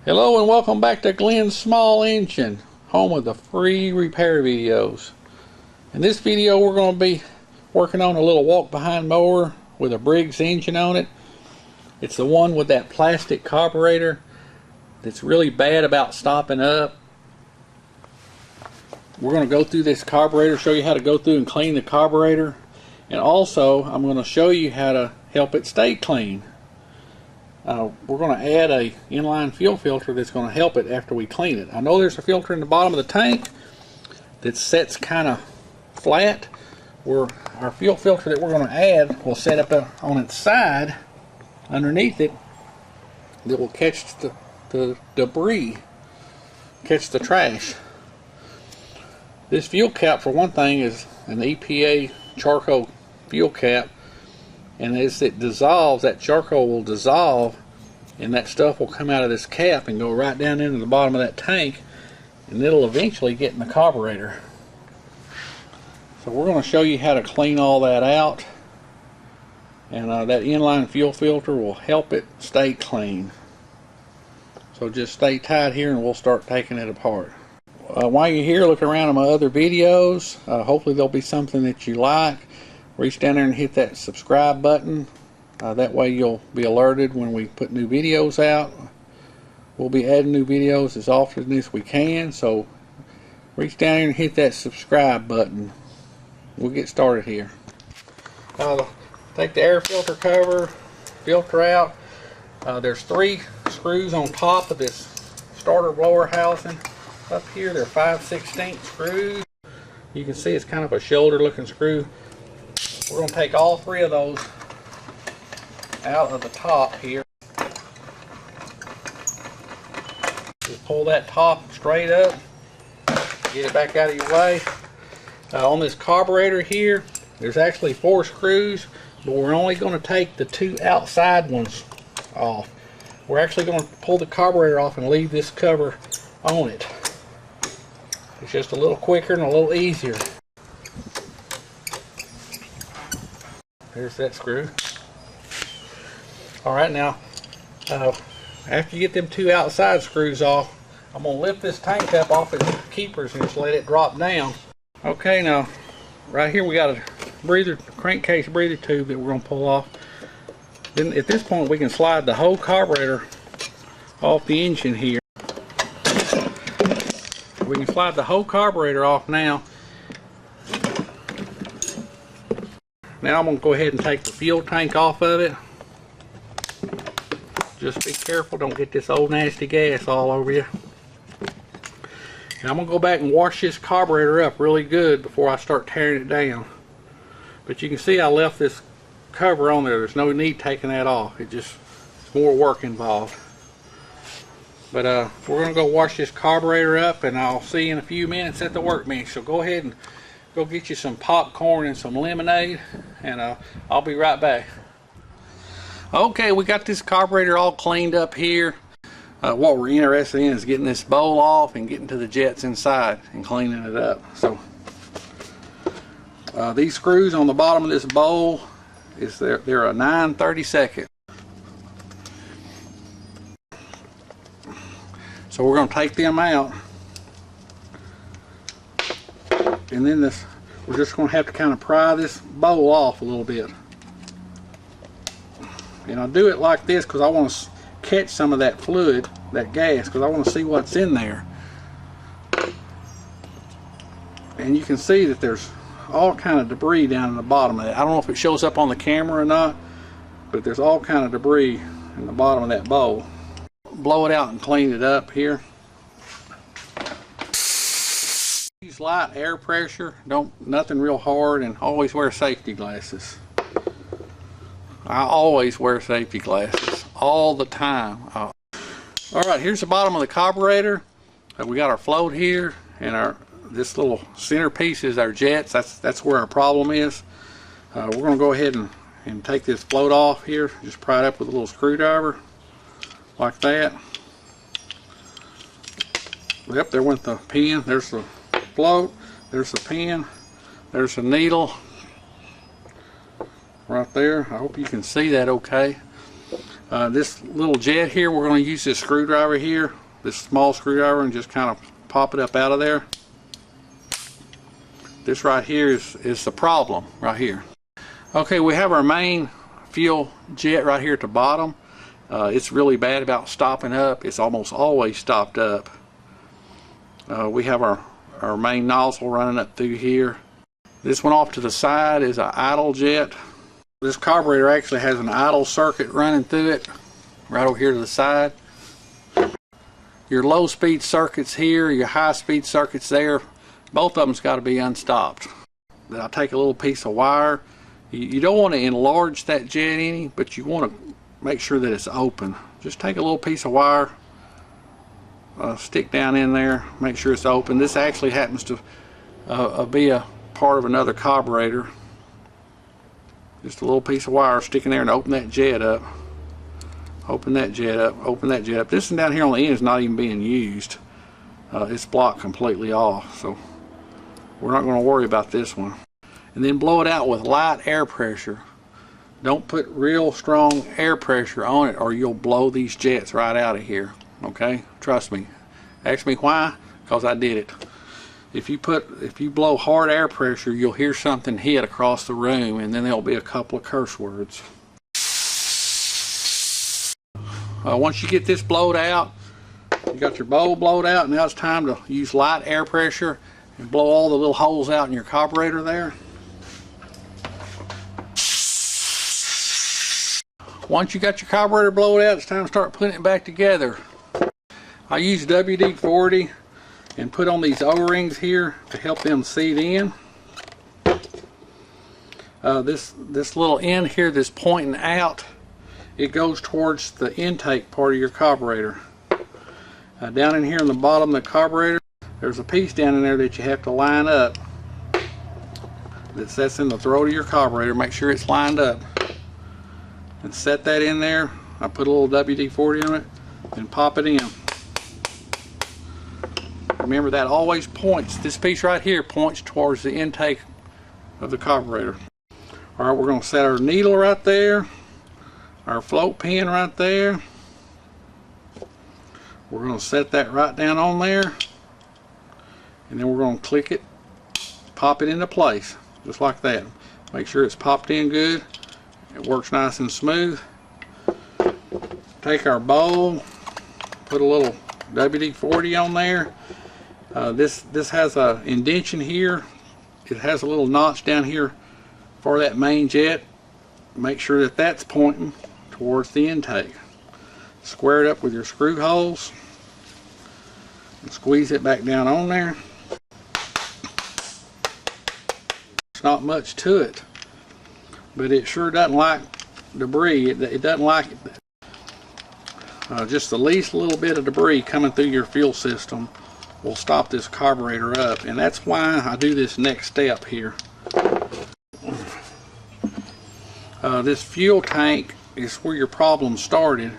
Hello and welcome back to Glenn's Small Engine, home of the free repair videos. In this video we're going to be working on a little walk behind mower with a Briggs engine on it. It's the one with that plastic carburetor that's really bad about stopping up. We're going to go through this carburetor, show you how to go through and clean the carburetor, and also I'm going to show you how to help it stay clean. We're going to add a inline fuel filter that's going to help it after we clean it. I know there's a filter in the bottom of the tank that sets kind of flat, where our fuel filter that we're going to add will set up on its side underneath it that will catch the debris, catch the trash. This fuel cap, for one thing, is an EPA charcoal fuel cap, and as it dissolves, that charcoal will dissolve and that stuff will come out of this cap and go right down into the bottom of that tank, and it'll eventually get in the carburetor. So we're going to show you how to clean all that out, and that inline fuel filter will help it stay clean. So just stay tight here and we'll start taking it apart. While you're here, look around at my other videos. Hopefully there'll be something that you like. Reach down there and hit that subscribe button. That way you'll be alerted when we put new videos out. We'll be adding new videos as often as we can, so reach down here and hit that subscribe button. We'll get started here. Take the air filter cover, filter out. There's 3 screws on top of this starter blower housing. Up here they're 5/16 screws. You can see it's kind of a shoulder looking screw. We're going to take all 3 of those out of the top here. Just pull that top straight up, get it back out of your way. On this carburetor here, there's actually 4 screws, but we're only going to take the 2 outside ones off. We're actually going to pull the carburetor off and leave this cover on it. It's just a little quicker and a little easier. There's that screw. Alright, now after you get them 2 outside screws off, I'm going to lift this tank up off its keepers and just let it drop down. Okay, now right here we got a breather, crankcase breather tube that we're going to pull off. Then at this point we can slide the whole carburetor off the engine here. We can slide the whole carburetor off now. Now I'm going to go ahead and take the fuel tank off of it. Just be careful, don't get this old nasty gas all over you. And I'm going to go back and wash this carburetor up really good before I start tearing it down. But you can see I left this cover on there. There's no need taking that off. It's more work involved. But we're going to go wash this carburetor up, and I'll see you in a few minutes at the workbench. So go ahead and go get you some popcorn and some lemonade, and I'll be right back. Okay, we got this carburetor all cleaned up here. What we're interested in is getting this bowl off and getting to the jets inside and cleaning it up. So these screws on the bottom of this bowl, they're a 9/32. So we're going to take them out, and then we're just going to have to kind of pry this bowl off a little bit. And I do it like this because I want to catch some of that fluid, that gas, because I want to see what's in there. And you can see that there's all kind of debris down in the bottom of it. I don't know if it shows up on the camera or not, but there's all kind of debris in the bottom of that bowl. Blow it out and clean it up here. Use light air pressure, nothing real hard, and always wear safety glasses. I always wear safety glasses all the time. Alright, here's the bottom of the carburetor. We got our float here, and this little centerpiece is our jets. That's where our problem is. We're going to go ahead and take this float off here. Just pry it up with a little screwdriver like that. Yep, there went the pin. There's the float, there's the pin, there's the needle right there. I hope you can see that okay. This little jet here, we're going to use this screwdriver here, this small screwdriver, and just kind of pop it up out of there. This right here is the problem right here. Okay, we have our main fuel jet right here at the bottom. It's really bad about stopping up. It's almost always stopped up. We have our main nozzle running up through here. This one off to the side is an idle jet. This carburetor actually has an idle circuit running through it right over here to the side. Your low speed circuits here, your high speed circuits there, both of them's got to be unstopped. Then I'll take a little piece of wire. You don't want to enlarge that jet any, but you want to make sure that it's open. Just take a little piece of wire, stick down in there, make sure it's open. This actually happens to be a part of another carburetor. Just a little piece of wire sticking there and open that jet up. Open that jet up, open that jet up. This one down here on the end is not even being used. It's blocked completely off, so we're not going to worry about this one. And then blow it out with light air pressure. Don't put real strong air pressure on it or you'll blow these jets right out of here. Okay, trust me. Ask me why, because I did it. If you blow hard air pressure, you'll hear something hit across the room, and then there'll be a couple of curse words. Once you get this blowed out, you got your bowl blowed out, now it's time to use light air pressure and blow all the little holes out in your carburetor there. Once you got your carburetor blowed out, it's time to start putting it back together. I use WD-40 and put on these O-rings here to help them seat in. This little end here that's pointing out, it goes towards the intake part of your carburetor. Down in here in the bottom of the carburetor, there's a piece down in there that you have to line up. That's in the throat of your carburetor. Make sure it's lined up. And set that in there. I put a little WD-40 on it and pop it in. Remember, that always points, this piece right here points towards the intake of the carburetor. Alright, we're going to set our needle right there, our float pin right there. We're going to set that right down on there, and then we're going to click it, pop it into place, just like that. Make sure it's popped in good. It works nice and smooth. Take our bowl, put a little WD-40 on there. This has a indentation here. It has a little notch down here for that main jet. Make sure that that's pointing towards the intake. Square it up with your screw holes and squeeze it back down on there. There's not much to it, but it sure doesn't like debris. It doesn't like it. Just the least little bit of debris coming through your fuel system will stop this carburetor up, and that's why I do this next step here. This fuel tank is where your problem started.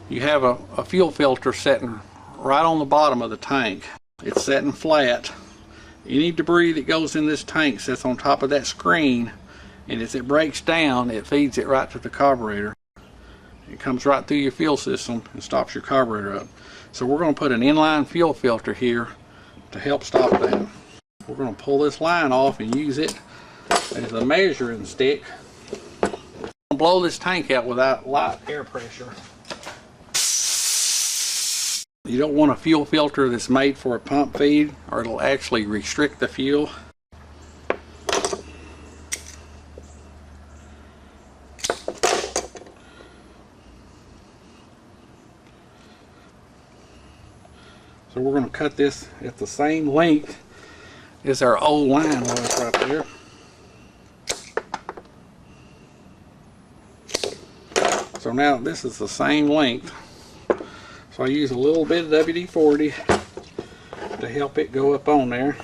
You have a fuel filter sitting right on the bottom of the tank. It's sitting flat. Any debris that goes in this tank sits on top of that screen, and as it breaks down, it feeds it right to the carburetor. It comes right through your fuel system and stops your carburetor up. So we're going to put an inline fuel filter here to help stop that. We're going to pull this line off and use it as a measuring stick. Blow this tank out without light air pressure. You don't want a fuel filter that's made for a pump feed, or it'll actually restrict the fuel. So we're going to cut this at the same length as our old line was right there. So now this is the same length. So I use a little bit of WD-40 to help it go up on there.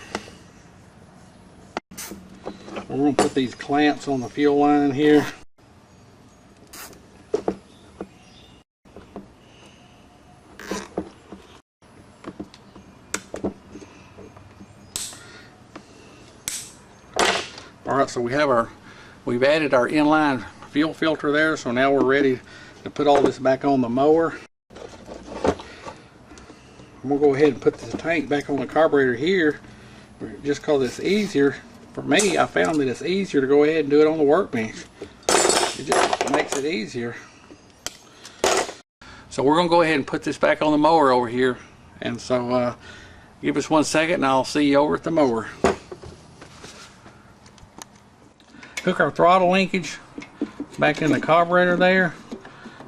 We're going to put these clamps on the fuel line here. Alright, so we've added our inline fuel filter there, so now we're ready to put all this back on the mower. I'm going to go ahead and put the tank back on the carburetor here, just because it's easier. For me, I found that it's easier to go ahead and do it on the workbench. It just makes it easier. So we're going to go ahead and put this back on the mower over here. And so give us 1 second and I'll see you over at the mower. Hook our throttle linkage back in the carburetor there.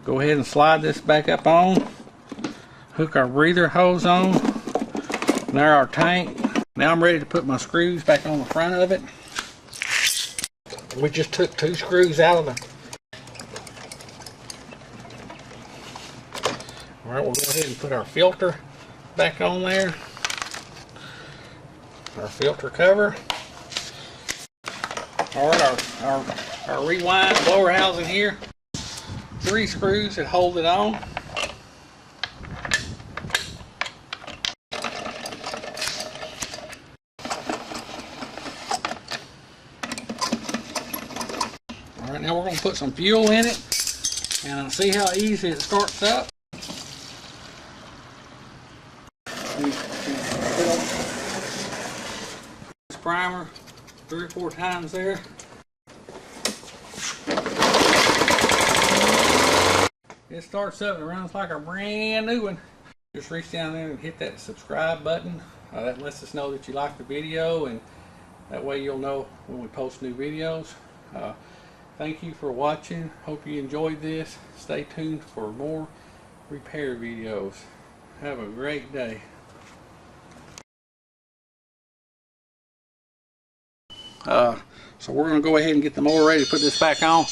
Go ahead and slide this back up on. Hook our breather hose on. There our tank. Now I'm ready to put my screws back on the front of it. We just took 2 screws out of the... Alright, we'll go ahead and put our filter back on there. Our filter cover. Alright, our rewind blower housing here. 3 screws that hold it on. Alright, now we're going to put some fuel in it and see how easy it starts up. This primer 3 or 4 times there. It starts up and runs like a brand new one. Just reach down there and hit that subscribe button. That lets us know that you like the video, and that way you'll know when we post new videos. Thank you for watching. Hope you enjoyed this. Stay tuned for more repair videos. Have a great day. So we're going to go ahead and get the mower ready to put this back on.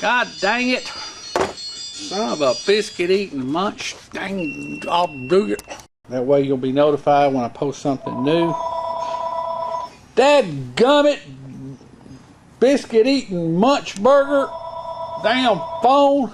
God dang it! Son of a biscuit eating munch. Dang, I'll do it. That way you'll be notified when I post something new. Dadgummit! Biscuit eating munch burger. Damn phone.